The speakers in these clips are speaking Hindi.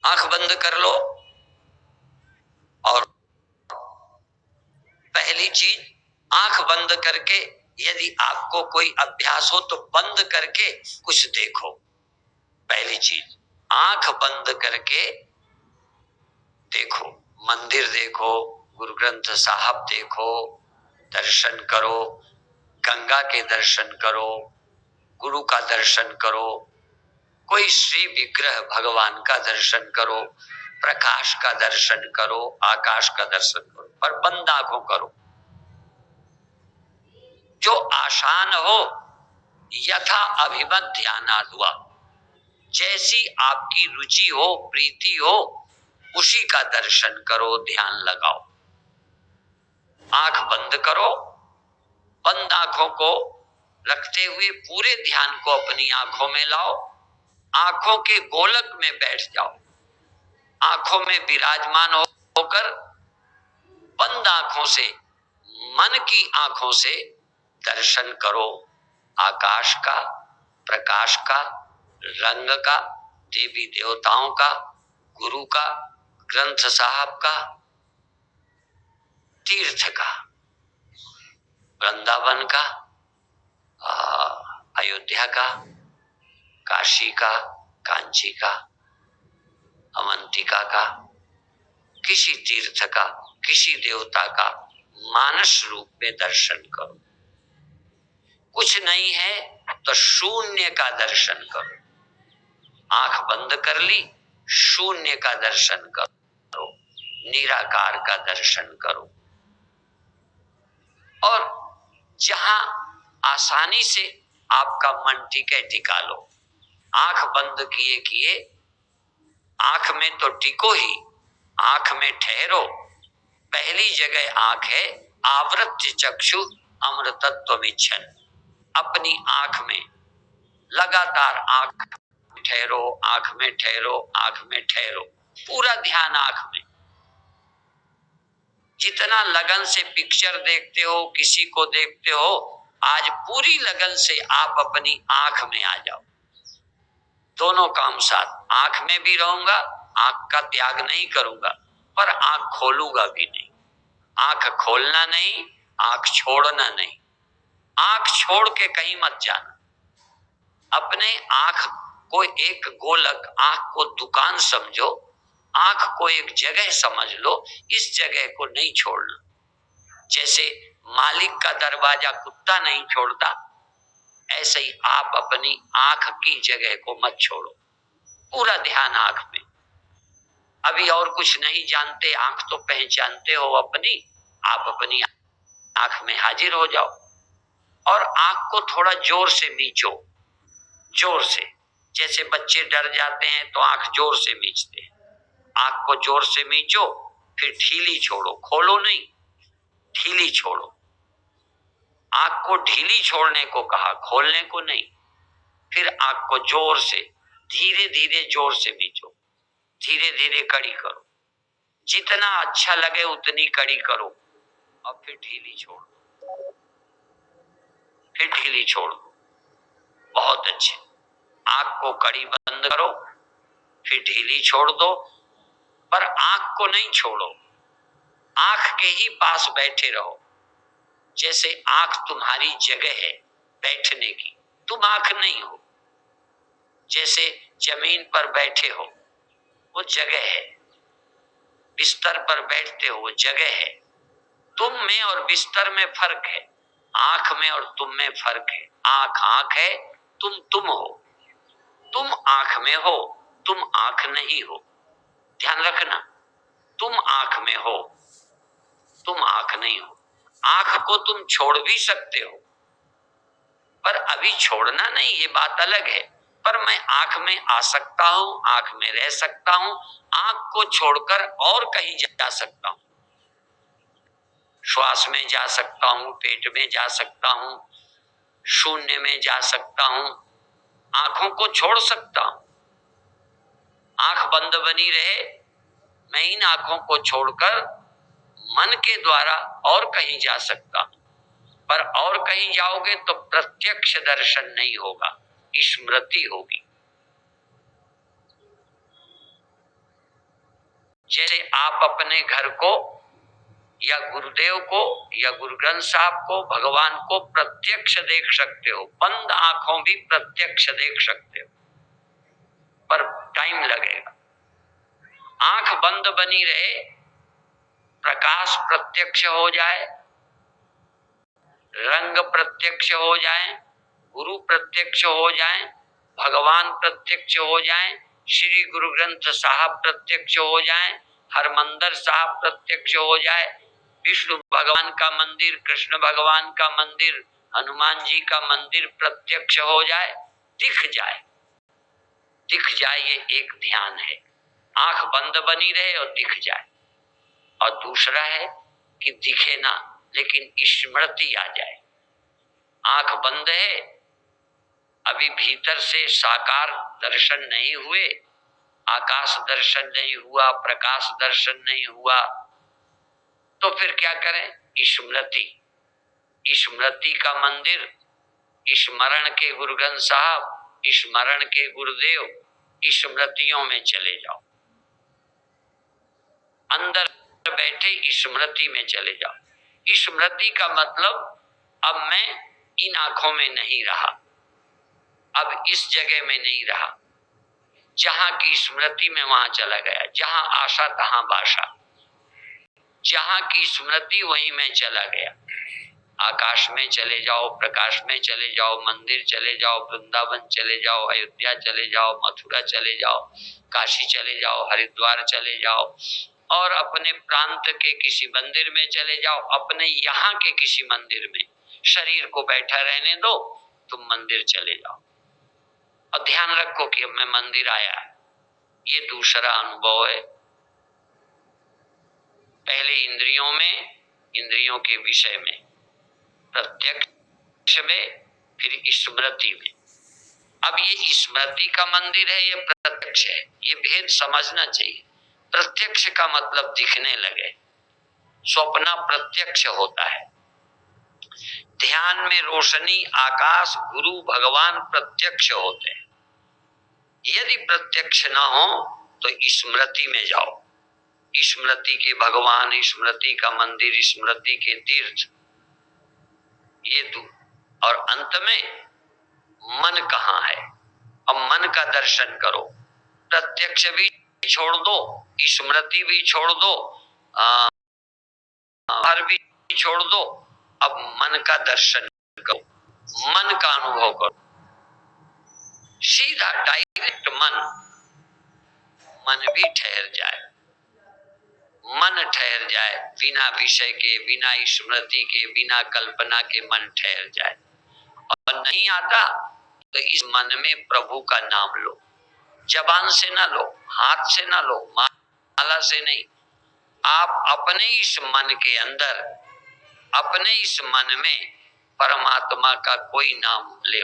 आंख बंद कर लो और पहली चीज, आंख बंद करके यदि आपको कोई अभ्यास हो तो बंद करके कुछ देखो। पहली चीज, आंख बंद करके देखो, मंदिर देखो, गुरु ग्रंथ साहब देखो, दर्शन करो, गंगा के दर्शन करो, गुरु का दर्शन करो, कोई श्री विग्रह भगवान का दर्शन करो, प्रकाश का दर्शन करो, आकाश का दर्शन करो, पर बंद आंखों करो। जो आसान हो, यथा अभिमत ध्यानात् हुआ, जैसी आपकी रुचि हो, प्रीति हो, उसी का दर्शन करो, ध्यान लगाओ। आंख बंद करो, बंद आंखों को रखते हुए पूरे ध्यान को अपनी आंखों में लाओ, आंखों के गोलक में बैठ जाओ, आंखों में विराजमान होकर बंद आंखों से, मन की आंखों से दर्शन करो आकाश का, प्रकाश का, रंग का, देवी देवताओं का, गुरु का, ग्रंथ साहब का, तीर्थ का, वृंदावन का, अयोध्या का, काशी का, कांची का, अवंतिका का, किसी तीर्थ का, किसी देवता का मानस रूप में दर्शन करो। कुछ नहीं है तो शून्य का दर्शन करो। आंख बंद कर ली, शून्य का दर्शन करो, निराकार का दर्शन करो। और जहां आसानी से आपका मन टिके टिका लो। आंख बंद किए किए आंख में तो टिको ही, आंख में ठहरो। पहली जगह आंख है, आवृत्य चक्षु अमृतत्व इच्छन। अपनी आंख में लगातार आंख ठहरो, आंख में ठहरो, आंख में ठहरो, पूरा ध्यान आंख में। जितना लगन से पिक्चर देखते हो, किसी को देखते हो, आज पूरी लगन से आप अपनी आंख में आ जाओ। दोनों काम साथ, आंख में भी रहूंगा, आंख का त्याग नहीं करूंगा, पर आंख खोलूंगा भी नहीं। आंख खोलना नहीं, आंख छोड़ना नहीं। आंख छोड़ के कहीं मत जाना। अपने आंख को एक गोलक, आंख को दुकान समझो, आंख को एक जगह समझ लो, इस जगह को नहीं छोड़ना। जैसे मालिक का दरवाजा कुत्ता नहीं छोड़ता, ऐसे ही आप अपनी आंख की जगह को मत छोड़ो। पूरा ध्यान आंख में। अभी और कुछ नहीं जानते, आंख तो पहचानते हो अपनी, आप अपनी आंख में हाजिर हो जाओ और आंख को थोड़ा जोर से मीचो, जोर से। जैसे बच्चे डर जाते हैं तो आंख जोर से मीचते हैं। आंख को जोर से मीचो, फिर ढीली छोड़ो, खोलो नहीं, ढीली छोड़ो। आंख को ढीली छोड़ने को कहा, खोलने को नहीं। फिर आंख को जोर से, धीरे धीरे जोर से मीचो, धीरे धीरे कड़ी करो, जितना अच्छा लगे उतनी कड़ी करो, और फिर ढीली छोड़ दो, फिर ढीली छोड़ दो। बहुत अच्छे। आंख को कड़ी बंद करो, फिर ढीली छोड़ दो, पर आंख को नहीं छोड़ो, आंख के ही पास बैठे रहो। जैसे आंख तुम्हारी जगह है बैठने की, तुम आंख नहीं हो। जैसे जमीन पर बैठे हो, वो जगह है। बिस्तर पर बैठते हो, वो जगह है। तुम में और बिस्तर में फर्क है, आंख में और तुम में फर्क है। आंख आंख है, तुम हो। तुम आंख में हो, तुम आंख नहीं हो। ध्यान रखना, तुम आंख में हो, तुम आंख नहीं हो। आंख को तुम छोड़ भी सकते हो, पर अभी छोड़ना नहीं, ये बात अलग है। पर मैं आंख में आ सकता हूं, आंख में रह सकता हूं, आंख को छोड़कर और कहीं जा सकता हूं। श्वास में जा सकता हूं, पेट में जा सकता हूं, शून्य में जा सकता हूं, आंखों को छोड़ सकता हूं। आंख बंद बनी रहे, मैं इन आंखों को छोड़कर मन के द्वारा और कहीं जा सकता हूं। पर और कहीं जाओगे तो प्रत्यक्ष दर्शन नहीं होगा, स्मृति होगी। आप अपने घर को या गुरुदेव को या गुरु ग्रंथ साहब को, भगवान को प्रत्यक्ष देख सकते हो, बंद आंखों भी प्रत्यक्ष देख सकते हो, पर टाइम लगेगा। आंख बंद बनी रहे, प्रकाश प्रत्यक्ष हो जाए, रंग प्रत्यक्ष हो जाए, गुरु प्रत्यक्ष हो जाए, भगवान प्रत्यक्ष हो जाए, श्री गुरु ग्रंथ साहब प्रत्यक्ष हो जाए, हरमंदिर साहब प्रत्यक्ष हो जाए, विष्णु भगवान का मंदिर, कृष्ण भगवान का मंदिर, हनुमान जी का मंदिर प्रत्यक्ष हो जाए, दिख जाए। दिख जाए ये एक ध्यान है, आंख बंद बनी रहे और दिख जाए। और दूसरा है कि दिखे ना लेकिन स्मृति आ जाए। आंख बंद है, अभी भीतर से साकार दर्शन नहीं हुए, आकाश दर्शन नहीं हुआ, प्रकाश दर्शन नहीं हुआ, तो फिर क्या करें? स्मृति, स्मृति का मंदिर, स्मरण के गुरु ग्रंथ साहब, स्मरण के गुरुदेव, स्मृतियों में चले जाओ, अंदर बैठे स्मृति में चले जाओ। स्मृति का मतलब अब मैं इन आंखों में नहीं रहा, अब इस जगह में नहीं रहा, जहां की स्मृति में वहां चला गया, जहां आशा तहां बाशा, जहां की स्मृति वहीं में चला गया। आकाश में चले जाओ, प्रकाश में चले जाओ, मंदिर चले जाओ, वृंदावन चले जाओ, अयोध्या चले जाओ, मथुरा चले जाओ, काशी चले जाओ, हरिद्वार चले जाओ, और अपने प्रांत के किसी मंदिर में चले जाओ, अपने यहाँ के किसी मंदिर में। शरीर को बैठा रहने दो, तुम मंदिर चले जाओ और ध्यान रखो कि अब मैं मंदिर आया। ये दूसरा अनुभव है। पहले इंद्रियों में, इंद्रियों के विषय में, प्रत्यक्ष में, फिर स्मृति में। अब ये स्मृति का मंदिर है, ये प्रत्यक्ष है, ये भेद समझना चाहिए। प्रत्यक्ष का मतलब दिखने लगे, स्वप्न प्रत्यक्ष होता है। ध्यान में रोशनी, आकाश, गुरु, भगवान प्रत्यक्ष होते हैं। यदि प्रत्यक्ष ना हो तो स्मृति में जाओ, स्मृति के भगवान, स्मृति का मंदिर, स्मृति के तीर्थ, ये दो। और अंत में मन कहाँ है, अब मन का दर्शन करो। प्रत्यक्ष भी छोड़ दो, स्मृति भी छोड़ दो, हर भी छोड़ दो, अब मन का दर्शन करो, मन का अनुभव करो, सीधा डायरेक्ट मन। मन भी ठहर जाए, मन ठहर जाए, बिना विषय के, बिना स्मृति के, बिना कल्पना के मन ठहर जाए। और नहीं आता तो इस मन में प्रभु का नाम लो, जबान से ना लो, हाथ से ना लो, माला से नहीं। आप अपने इस मन के अंदर, अपने इस मन में परमात्मा का कोई नाम ले।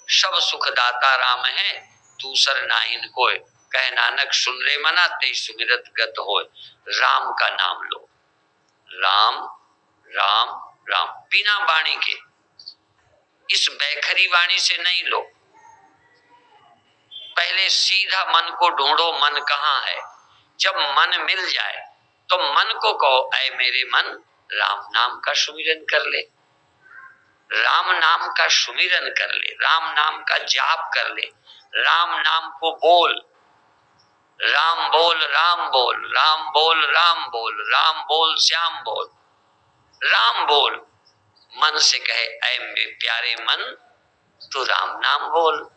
सब सुखदाता राम है, दूसर नाहिन कोय, कह नानक सुन ले मना ते सुमिरत गत होय। राम का नाम लो, राम राम राम, बिना वाणी के, इस बैखरी वाणी से नहीं लो। पहले सीधा मन को ढूंढो, मन कहाँ है। जब मन मिल जाए तो मन को कहो, ऐ मेरे मन, राम नाम का सुमिरन कर ले, राम नाम का सुमिरन कर ले, राम नाम का जाप कर ले, राम नाम को बोल, राम बोल राम बोल, राम बोल राम बोल, राम बोल श्याम बोल, राम बोल। मन से कहे, ऐ मेरे प्यारे मन, तू राम नाम बोल,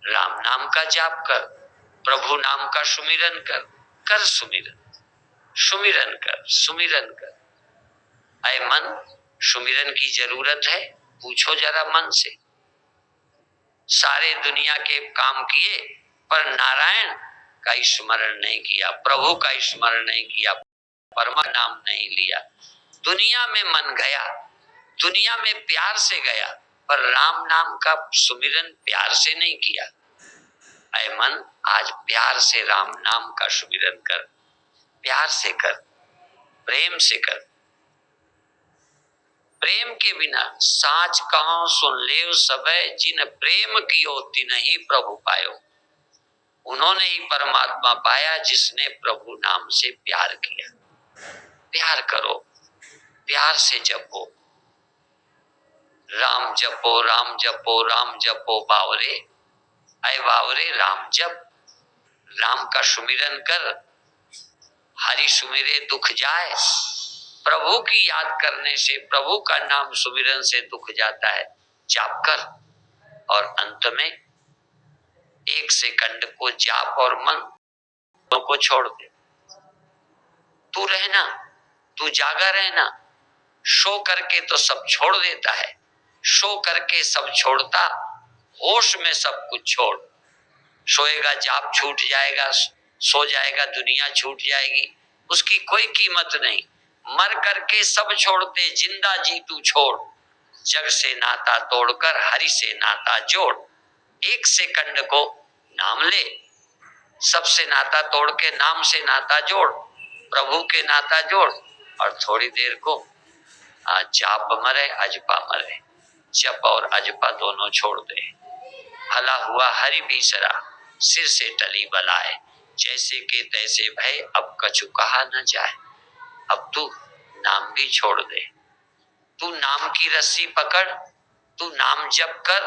राम नाम का जाप कर, प्रभु नाम का सुमिरन कर, कर सुमिरन, सुमिरन कर, सुमिरन कर। ऐ मन, सुमिरन की जरूरत है, पूछो जरा मन से। सारे दुनिया के काम किए पर नारायण का स्मरण नहीं किया, प्रभु का स्मरण नहीं किया, परमा नाम नहीं लिया। दुनिया में मन गया, दुनिया में प्यार से गया, पर राम नाम का सुमिरन प्यार से नहीं किया। ऐ मन, आज प्यार से राम नाम का सुमिरन कर, प्यार से कर, प्रेम से कर। प्रेम के बिना साच कहो सुन ले सबे, जिन प्रेम की होती नहीं प्रभु पायो। उन्होंने ही परमात्मा पाया जिसने प्रभु नाम से प्यार किया। प्यार करो, प्यार से जपो, राम जपो राम जपो राम जपो बावरे, अय बावरे राम जप। राम का सुमिरन कर, हरि सुमिरे दुख जाए। प्रभु की याद करने से, प्रभु का नाम सुमिरन से दुख जाता है। जाप कर और अंत में 1 सेकंड को जाप और मन को छोड़ दे। तू रहना, तू जागा रहना। सो करके तो सब छोड़ देता है, सो करके सब छोड़ता, होश में सब कुछ छोड़। सोएगा जाप छूट जाएगा, सो जाएगा दुनिया छूट जाएगी, उसकी कोई कीमत नहीं। मर करके सब छोड़ते, जिंदा जी तू छोड़। जग से नाता तोड़कर हरि से नाता जोड़। 1 सेकंड को नाम ले, सबसे नाता तोड़ के नाम से नाता जोड़, प्रभु के नाता जोड़। और थोड़ी देर को जाप मरे अजपा मरे, जप और अजपा दोनों छोड़ दे। भला हुआ हरि बीसरा, सिर से टली बलाए। जैसे के तैसे भय, अब कछु कहा न जाए। अब तू नाम भी छोड़ दे, तू नाम की रस्सी पकड़, तू नाम जप कर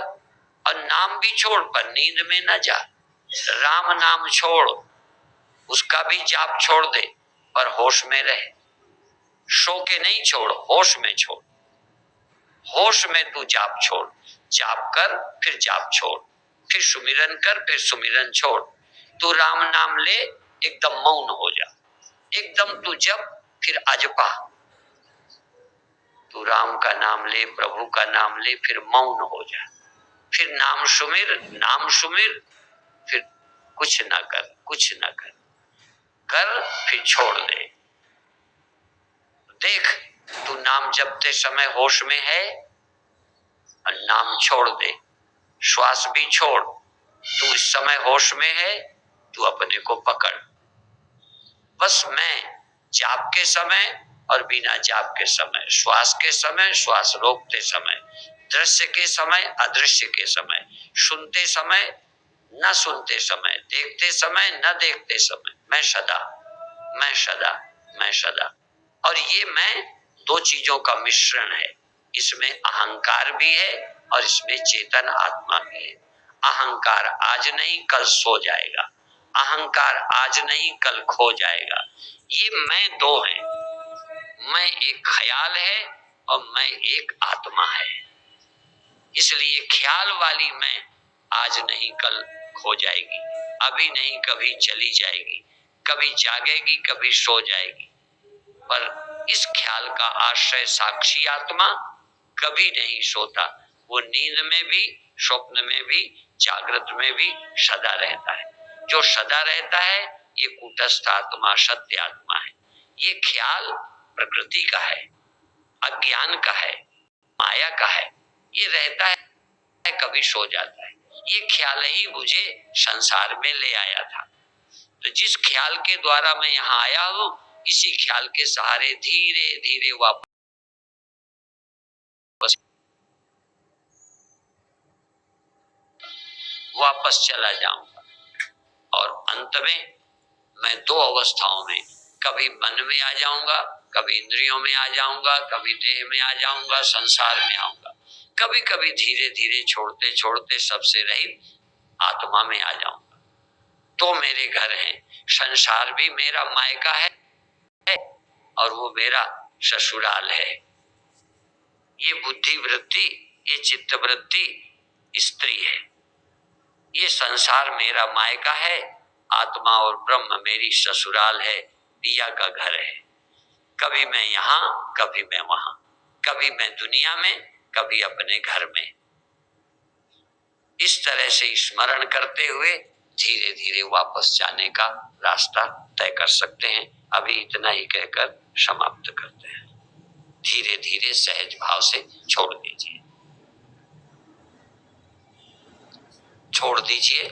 और नाम भी छोड़, पर नींद में न जा। राम नाम छोड़, उसका भी जाप छोड़ दे, पर होश में रहे। सो के नहीं छोड़, होश में छोड़। होश में तू जाप छोड़, जाप कर फिर जाप छोड़, फिर सुमिरन कर फिर सुमिरन छोड़। तू राम नाम ले, एकदम मौन हो जा, एकदम तू जप फिर अजपा। तू राम का नाम ले, प्रभु का नाम ले, फिर मौन हो जा, फिर नाम सुमिर, फिर कुछ ना कर, कुछ ना कर, कर फिर छोड़ दे। देख, तू नाम जपते समय होश में है और नाम छोड़ दे, श्वास भी छोड़। तू इस समय होश में है, तू अपने को पकड़। बस मैं जाप के समय और बिना जाप के समय, श्वास के समय, श्वास रोकते समय, दृश्य के समय, अदृश्य के समय, सुनते समय, न सुनते समय, देखते समय, न देखते समय, मैं सदा, मैं सदा, मैं सदा। और ये मैं 2 चीजों का मिश्रण है। इसमें अहंकार भी है और इसमें चेतन आत्मा भी है। अहंकार आज नहीं कल सो जाएगा, अहंकार आज नहीं कल खो जाएगा। ये मैं 2 हैं, मैं एक ख्याल है और मैं एक आत्मा है। इसलिए ख्याल वाली मैं आज नहीं कल खो जाएगी, अभी नहीं कभी चली जाएगी, कभी जागेगी कभी सो जाएगी। पर इस ख्याल का आश्रय साक्षी आत्मा कभी नहीं सोता, वो नींद में भी, स्वप्न में भी, जागृत में भी सदा रहता है। जो सदा रहता है ये कूटस्थ आत्मा, सत्य आत्मा है। ये ख्याल प्रकृति का है, अज्ञान का है, माया का है। ये रहता है कभी सो जाता है। ये ख्याल ही मुझे संसार में ले आया था। तो जिस ख्याल के द्वारा मैं यहाँ आया हूँ, इसी ख्याल के सहारे धीरे धीरे वापस चला जाऊंगा। और अंत में मैं 2 अवस्थाओं में, कभी मन में आ जाऊंगा, कभी इंद्रियों में आ जाऊंगा, कभी देह में आ जाऊंगा, संसार में आऊंगा। कभी कभी धीरे धीरे छोड़ते छोड़ते सबसे रहित आत्मा में आ जाऊंगा। 2 मेरे घर हैं, संसार भी मेरा मायका है और वो मेरा ससुराल है। ये बुद्धि वृत्ति, ये चित्त वृत्ति स्त्री है। ये संसार मेरा मायका है, आत्मा और ब्रह्म मेरी ससुराल है, पिया का घर है। कभी मैं यहाँ, कभी मैं वहां, कभी मैं दुनिया में, कभी अपने घर में। इस तरह से स्मरण करते हुए धीरे धीरे वापस जाने का रास्ता तय कर सकते हैं। अभी इतना ही कहकर समाप्त करते हैं। धीरे धीरे सहज भाव से छोड़ दीजिए, छोड़ दीजिए।